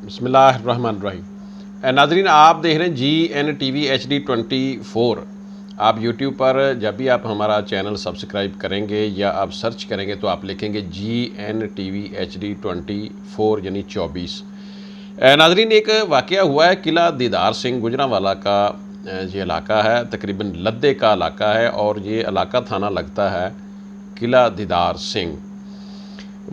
بسم اللہ الرحمن الرحیم۔ ناظرین، آپ دیکھ رہے ہیں GN TV HD24۔ آپ یوٹیوب پر جب بھی آپ ہمارا چینل سبسکرائب کریں گے یا آپ سرچ کریں گے تو آپ لکھیں گے GN TV HD24 یعنی 24۔ ناظرین، ایک واقعہ ہوا ہے قلعہ دیدار سنگھ گوجرانوالہ کا یہ علاقہ ہے، تقریباً لدے کا علاقہ ہے، اور یہ علاقہ تھانہ لگتا ہے قلعہ دیدار سنگھ۔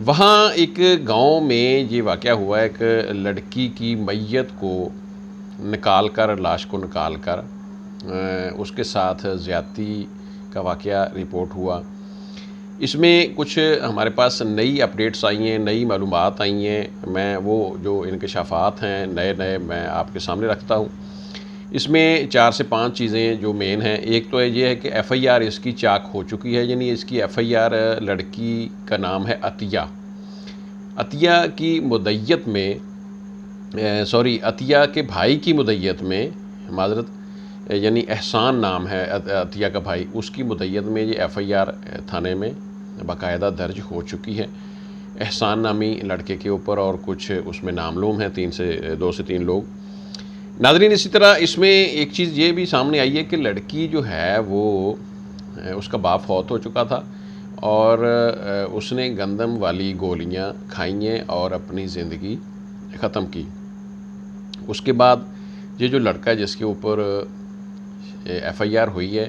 وہاں ایک گاؤں میں یہ واقعہ ہوا ہے، ایک لڑکی کی میت کو نکال کر، لاش کو نکال کر اس کے ساتھ زیادتی کا واقعہ رپورٹ ہوا۔ اس میں کچھ ہمارے پاس نئی اپڈیٹس آئی ہیں، نئی معلومات آئی ہیں۔ میں وہ جو انکشافات ہیں نئے میں آپ کے سامنے رکھتا ہوں۔ اس میں 4 سے 5 چیزیں جو مین ہیں۔ ایک تو یہ ہے کہ FIR اس کی چاک ہو چکی ہے، یعنی اس کی FIR لڑکی کا نام ہے عطیہ۔ عطیہ کی مدعیت میں عطیہ کے بھائی کی مدعیت میں، معذرت، یعنی احسان نام ہے عطیہ کا بھائی، اس کی مدعیت میں یہ FIR تھانے میں باقاعدہ درج ہو چکی ہے احسان نامی لڑکے کے اوپر، اور کچھ اس میں ناملوم ہیں 2 سے 3 لوگ۔ ناظرین، اسی طرح اس میں ایک چیز یہ بھی سامنے آئی ہے کہ لڑکی جو ہے وہ اس کا باپ فوت ہو چکا تھا، اور اس نے گندم والی گولیاں کھائیں ہیں اور اپنی زندگی ختم کی۔ اس کے بعد یہ جو لڑکا جس کے اوپر FIR ہوئی ہے،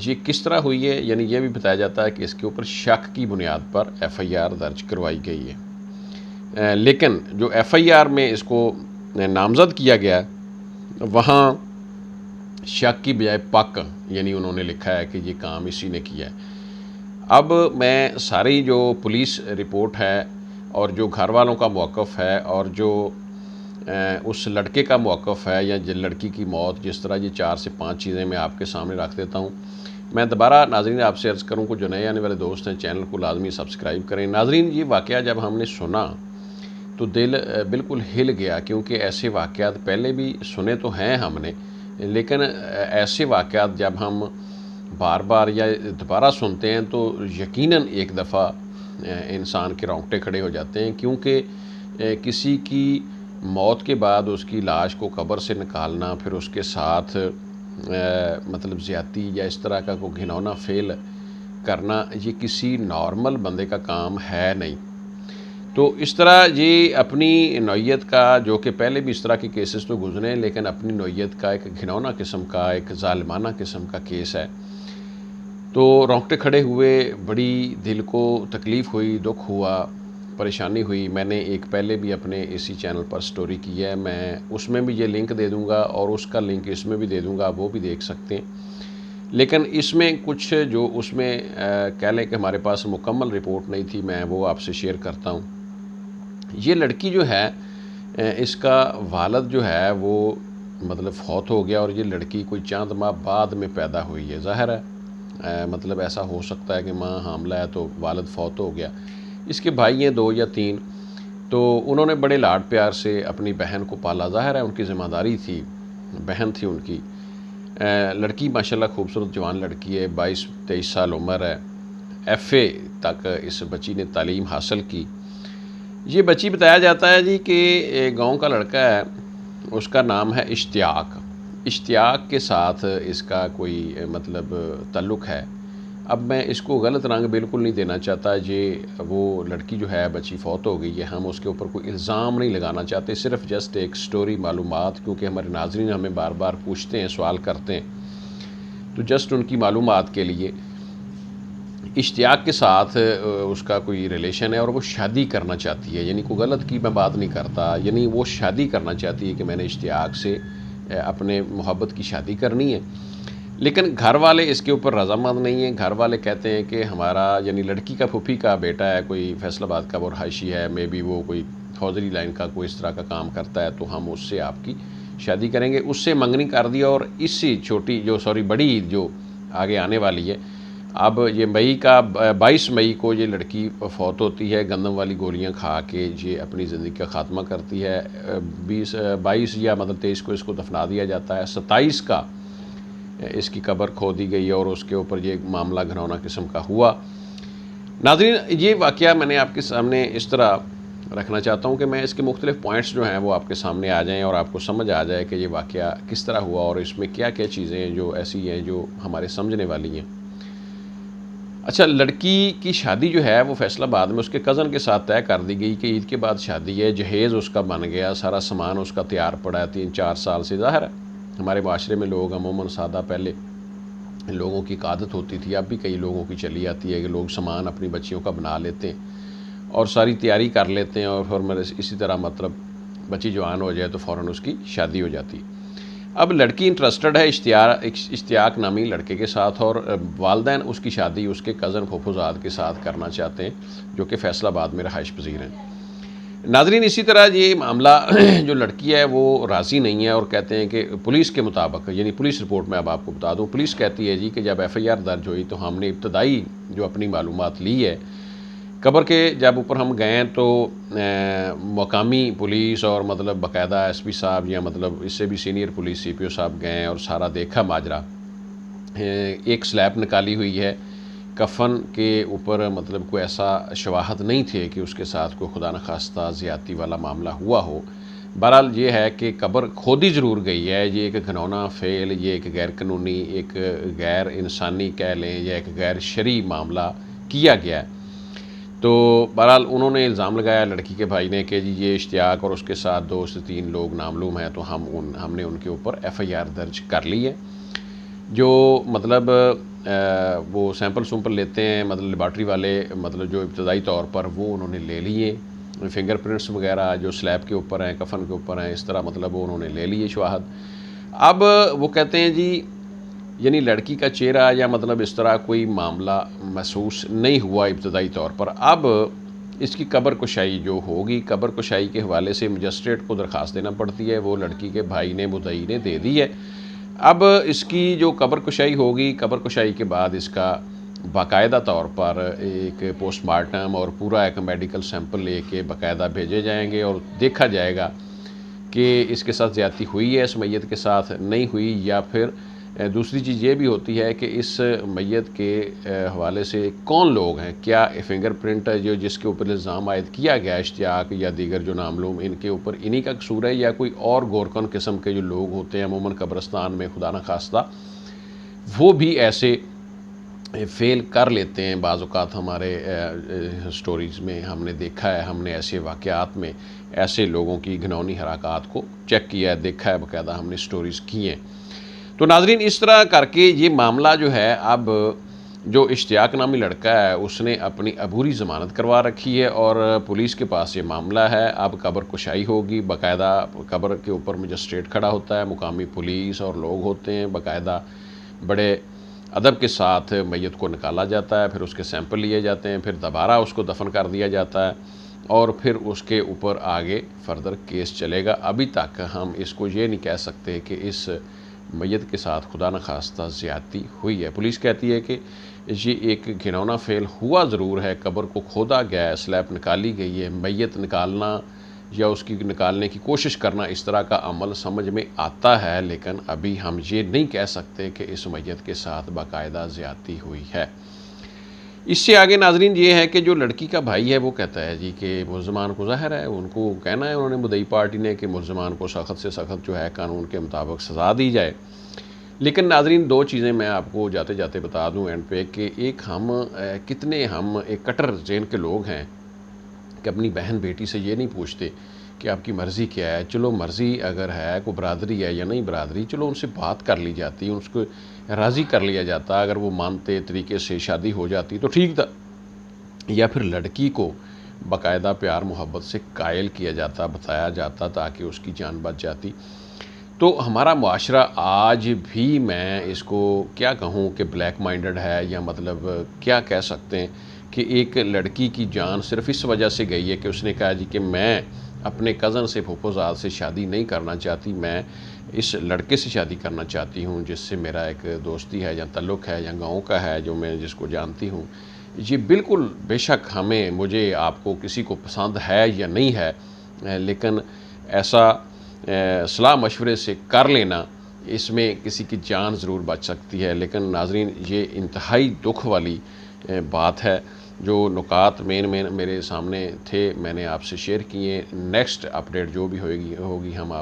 یہ کس طرح ہوئی ہے، یعنی یہ بھی بتایا جاتا ہے کہ اس کے اوپر شک کی بنیاد پر FIR درج کروائی گئی ہے۔ لیکن جو FIR میں اس کو نامزد کیا گیا وہاں شک کی بجائے پک، یعنی انہوں نے لکھا ہے کہ یہ کام اسی نے کیا ہے۔ اب میں ساری جو پولیس رپورٹ ہے اور جو گھر والوں کا موقف ہے اور جو اس لڑکے کا موقف ہے یا لڑکی کی موت، جس طرح یہ 4 سے 5 چیزیں میں آپ کے سامنے رکھ دیتا ہوں۔ میں دوبارہ ناظرین آپ سے عرض کروں کہ جو نئے آنے والے دوست ہیں چینل کو لازمی سبسکرائب کریں۔ ناظرین، یہ واقعہ جب ہم نے سنا تو دل بالکل ہل گیا، کیونکہ ایسے واقعات پہلے بھی سنے تو ہیں ہم نے، لیکن ایسے واقعات جب ہم بار بار یا دوبارہ سنتے ہیں تو یقیناً ایک دفعہ انسان کے رونگٹے کھڑے ہو جاتے ہیں، کیونکہ کسی کی موت کے بعد اس کی لاش کو قبر سے نکالنا، پھر اس کے ساتھ مطلب زیادتی یا اس طرح کا کوئی گھناؤنا فعل کرنا، یہ کسی نارمل بندے کا کام ہے نہیں۔ تو اس طرح یہ اپنی نوعیت کا، جو کہ پہلے بھی اس طرح کے کیسز تو گزرے ہیں، لیکن اپنی نوعیت کا ایک گھناؤنا قسم کا، ایک ظالمانہ قسم کا کیس ہے۔ تو رونگٹے کھڑے ہوئے، بڑی دل کو تکلیف ہوئی، دکھ ہوا، پریشانی ہوئی۔ میں نے ایک پہلے بھی اپنے اسی چینل پر سٹوری کی ہے، میں اس میں بھی یہ لنک دے دوں گا اور اس کا لنک اس میں بھی دے دوں گا، آپ وہ بھی دیکھ سکتے ہیں۔ لیکن اس میں کچھ جو اس میں کہہ لیں کہ ہمارے پاس مکمل رپورٹ نہیں تھی، میں وہ آپ سے شیئر کرتا ہوں۔ یہ لڑکی جو ہے، اس کا والد جو ہے وہ مطلب فوت ہو گیا، اور یہ لڑکی کوئی چند ماہ بعد میں پیدا ہوئی ہے۔ ظاہر ہے مطلب ایسا ہو سکتا ہے کہ ماں حاملہ ہے تو والد فوت ہو گیا۔ اس کے بھائی ہیں 2 یا 3، تو انہوں نے بڑے لاڈ پیار سے اپنی بہن کو پالا۔ ظاہر ہے ان کی ذمہ داری تھی، بہن تھی ان کی۔ لڑکی ماشاءاللہ خوبصورت جوان لڑکی ہے، 22-23 سال عمر ہے۔ FA تک اس بچی نے تعلیم حاصل کی۔ یہ بچی بتایا جاتا ہے جی کہ گاؤں کا لڑکا ہے، اس کا نام ہے اشتیاق کے ساتھ اس کا کوئی مطلب تعلق ہے۔ اب میں اس کو غلط رنگ بالکل نہیں دینا چاہتا، یہ وہ لڑکی جو ہے بچی فوت ہو گئی ہے، ہم اس کے اوپر کوئی الزام نہیں لگانا چاہتے، صرف جسٹ ایک سٹوری، معلومات، کیونکہ ہمارے ناظرین ہمیں بار بار پوچھتے ہیں، سوال کرتے ہیں، تو جسٹ ان کی معلومات کے لیے۔ اشتیاق کے ساتھ اس کا کوئی ریلیشن ہے اور وہ شادی کرنا چاہتی ہے، یعنی کوئی غلط کی میں بات نہیں کرتا، یعنی وہ شادی کرنا چاہتی ہے کہ میں نے اشتیاق سے اپنے محبت کی شادی کرنی ہے۔ لیکن گھر والے اس کے اوپر رضامند نہیں ہیں۔ گھر والے کہتے ہیں کہ ہمارا، یعنی لڑکی کا پھوپھی کا بیٹا ہے، کوئی فیصل آباد کا وہ رہائشی ہے، مے بی وہ کوئی حوضری لائن کا کوئی اس طرح کا کام کرتا ہے، تو ہم اس سے آپ کی شادی کریں گے۔ اس سے منگنی کر دیا، اور اسی بڑی عید جو آگے آنے والی ہے، اب یہ 22 مئی کو یہ لڑکی فوت ہوتی ہے، گندم والی گولیاں کھا کے یہ اپنی زندگی کا خاتمہ کرتی ہے۔ 22 یا مطلب 23 کو اس کو دفنا دیا جاتا ہے، 27 کا اس کی قبر کھو دی گئی، اور اس کے اوپر یہ معاملہ گھناؤنا قسم کا ہوا۔ ناظرین، یہ واقعہ میں نے آپ کے سامنے اس طرح رکھنا چاہتا ہوں کہ میں اس کے مختلف پوائنٹس جو ہیں وہ آپ کے سامنے آ جائیں اور آپ کو سمجھ آ جائے کہ یہ واقعہ کس طرح ہوا اور اس میں کیا کیا چیزیں ہیں جو ایسی ہیں جو ہمارے سمجھنے والی ہیں۔ اچھا، لڑکی کی شادی جو ہے وہ فیصل آباد میں اس کے کزن کے ساتھ طے کر دی گئی کہ عید کے بعد شادی ہے، جہیز اس کا بن گیا، سارا سامان اس کا تیار پڑا ہے 3-4 سال سے۔ ظاہر ہے ہمارے معاشرے میں لوگ عموماً سادہ پہلے لوگوں کی عادت ہوتی تھی، اب بھی کئی لوگوں کی چلی آتی ہے کہ لوگ سامان اپنی بچیوں کا بنا لیتے ہیں اور ساری تیاری کر لیتے ہیں اور پھر اسی طرح مطلب بچی جوان ہو جائے تو فوراً اس کی شادی ہو جاتی ہے۔ اب لڑکی انٹرسٹڈ ہے اشتیاق نامی لڑکے کے ساتھ اور والدین اس کی شادی اس کے کزن پھوپھوزاد کے ساتھ کرنا چاہتے ہیں جو کہ فیصل آباد میں رہائش پذیر ہیں۔ ناظرین، اسی طرح یہ معاملہ جو لڑکی ہے وہ راضی نہیں ہے اور کہتے ہیں کہ پولیس کے مطابق، یعنی پولیس رپورٹ میں اب آپ کو بتا دوں، پولیس کہتی ہے جی کہ جب ایف آئی آر درج ہوئی تو ہم نے ابتدائی جو اپنی معلومات لی ہے، قبر کے جب اوپر ہم گئے تو مقامی پولیس اور مطلب باقاعدہ ایس پی صاحب یا مطلب اس سے بھی سینئر پولیس سی پی او صاحب گئے اور سارا دیکھا ماجرا۔ ایک سلیب نکالی ہوئی ہے کفن کے اوپر، مطلب کوئی ایسا شواہد نہیں تھے کہ اس کے ساتھ کوئی خدا نخواستہ زیادتی والا معاملہ ہوا ہو۔ بہرحال یہ ہے کہ قبر کھودی ضرور گئی ہے، یہ ایک گھنونا فعل، یہ ایک غیر قانونی، ایک غیر انسانی کہہ لیں یا ایک غیر شرعی معاملہ کیا گیا ہے۔ تو بہرحال انہوں نے الزام لگایا لڑکی کے بھائی نے کہ جی یہ اشتیاق اور اس کے ساتھ 2 سے 3 لوگ نامعلوم ہیں، تو ہم نے ان کے اوپر ایف آئی آر درج کر لی ہے۔ جو مطلب وہ سیمپل لیتے ہیں مطلب لیبارٹری والے، مطلب جو ابتدائی طور پر وہ انہوں نے لے لیے، فنگر پرنٹس وغیرہ جو سلیب کے اوپر ہیں، کفن کے اوپر ہیں، اس طرح مطلب وہ انہوں نے لے لیے شواہد۔ اب وہ کہتے ہیں جی یعنی لڑکی کا چہرہ یا مطلب اس طرح کوئی معاملہ محسوس نہیں ہوا ابتدائی طور پر۔ اب اس کی قبر کشائی جو ہوگی، قبر کشائی کے حوالے سے مجسٹریٹ کو درخواست دینا پڑتی ہے، وہ لڑکی کے بھائی نے مدعی نے دے دی ہے۔ اب اس کی جو قبر کشائی ہوگی، قبر کشائی کے بعد اس کا باقاعدہ طور پر ایک پوسٹ مارٹم اور پورا ایک میڈیکل سیمپل لے کے باقاعدہ بھیجے جائیں گے اور دیکھا جائے گا کہ اس کے ساتھ زیادتی ہوئی ہے، اس میت کے ساتھ نہیں ہوئی، یا پھر دوسری چیز یہ بھی ہوتی ہے کہ اس میت کے حوالے سے کون لوگ ہیں، کیا فنگر پرنٹ جو جس کے اوپر الزام عائد کیا گیا اشتیاق یا دیگر جو نامعلوم، ان کے اوپر انہی کا قصور ہے یا کوئی اور گورکن قسم کے جو لوگ ہوتے ہیں عموماً قبرستان میں خدا نخواستہ، وہ بھی ایسے فیل کر لیتے ہیں۔ بعض اوقات ہمارے سٹوریز میں ہم نے دیکھا ہے، ہم نے ایسے واقعات میں ایسے لوگوں کی گھنونی حرکات کو چیک کیا ہے، دیکھا ہے، باقاعدہ ہم نے سٹوریز کی ہیں۔ تو ناظرین، اس طرح کر کے یہ معاملہ جو ہے، اب جو اشتیاق نامی لڑکا ہے اس نے اپنی عبوری ضمانت کروا رکھی ہے اور پولیس کے پاس یہ معاملہ ہے۔ اب قبر کشائی ہوگی، باقاعدہ قبر کے اوپر مجسٹریٹ کھڑا ہوتا ہے، مقامی پولیس اور لوگ ہوتے ہیں، باقاعدہ بڑے ادب کے ساتھ میت کو نکالا جاتا ہے، پھر اس کے سیمپل لیے جاتے ہیں، پھر دوبارہ اس کو دفن کر دیا جاتا ہے اور پھر اس کے اوپر آگے فردر کیس چلے گا۔ ابھی تک ہم اس کو یہ نہیں کہہ سکتے کہ اس میت کے ساتھ خدا نخواستہ زیادتی ہوئی ہے۔ پولیس کہتی ہے کہ یہ ایک گھنونا فعل ہوا ضرور ہے، قبر کو کھودا گیا ہے، سلیب نکالی گئی ہے، میت نکالنا یا اس کی نکالنے کی کوشش کرنا اس طرح کا عمل سمجھ میں آتا ہے، لیکن ابھی ہم یہ نہیں کہہ سکتے کہ اس میت کے ساتھ باقاعدہ زیادتی ہوئی ہے۔ اس سے آگے ناظرین یہ ہے کہ جو لڑکی کا بھائی ہے وہ کہتا ہے جی کہ ملزمان کو، ظاہر ہے ان کو کہنا ہے، انہوں نے مدعی پارٹی نے، کہ ملزمان کو سخت سے سخت جو ہے قانون کے مطابق سزا دی جائے۔ لیکن ناظرین 2 چیزیں میں آپ کو جاتے جاتے بتا دوں اینڈ پہ، کہ ایک کتنے ہم ایک کٹر ذہن کے لوگ ہیں کہ اپنی بہن بیٹی سے یہ نہیں پوچھتے کہ آپ کی مرضی کیا ہے۔ چلو مرضی اگر ہے، کوئی برادری ہے یا نہیں برادری، چلو ان سے بات کر لی جاتی، اس کو راضی کر لیا جاتا، اگر وہ مانتے طریقے سے شادی ہو جاتی تو ٹھیک تھا، یا پھر لڑکی کو باقاعدہ پیار محبت سے قائل کیا جاتا، بتایا جاتا تاکہ اس کی جان بچ جاتی۔ تو ہمارا معاشرہ آج بھی، میں اس کو کیا کہوں کہ بلیک مائنڈڈ ہے، یا مطلب کیا کہہ سکتے ہیں کہ ایک لڑکی کی جان صرف اس وجہ سے گئی ہے کہ اس نے کہا جی کہ میں اپنے کزن سے، پھوپھوزاد سے شادی نہیں کرنا چاہتی، میں اس لڑکے سے شادی کرنا چاہتی ہوں جس سے میرا ایک دوستی ہے یا تعلق ہے یا گاؤں کا ہے، جو میں جس کو جانتی ہوں۔ یہ بالکل بے شک مجھے آپ کو کسی کو پسند ہے یا نہیں ہے، لیکن ایسا صلاح مشورے سے کر لینا، اس میں کسی کی جان ضرور بچ سکتی ہے۔ لیکن ناظرین یہ انتہائی دکھ والی بات ہے جو نکات مین میرے سامنے تھے میں نے آپ سے شیئر کیے. نیکسٹ اپڈیٹ جو بھی ہوگی ہم آپ